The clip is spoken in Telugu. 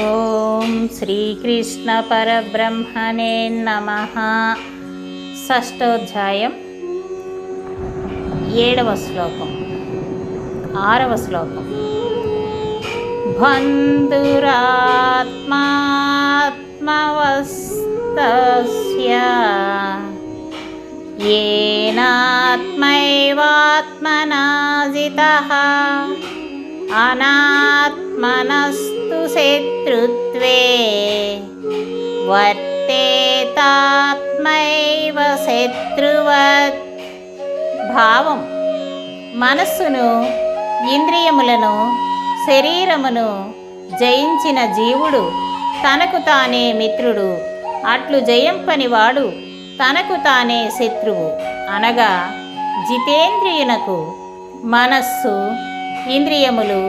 ఓం శ్రీకృష్ణ పరబ్రహ్మణే నమః. షష్ఠోధ్యాయం 7వ శ్లోకం 6వ శ్లోకం. బంధురాత్మాత్మవస్తస్య ఏనాత్మైవాత్మనా జితః అనాత్మనస్తు శత్రుత్వే వర్తేతాత్మైవ శత్రువత్. భావం: మనస్సును, ఇంద్రియములను, శరీరమును జయించిన జీవుడు తనకు తానే మిత్రుడు, అట్లు జయింపనివాడు తనకు తానే శత్రువు. అనగా జితేంద్రియునకు మనస్సు, ఇంద్రియములు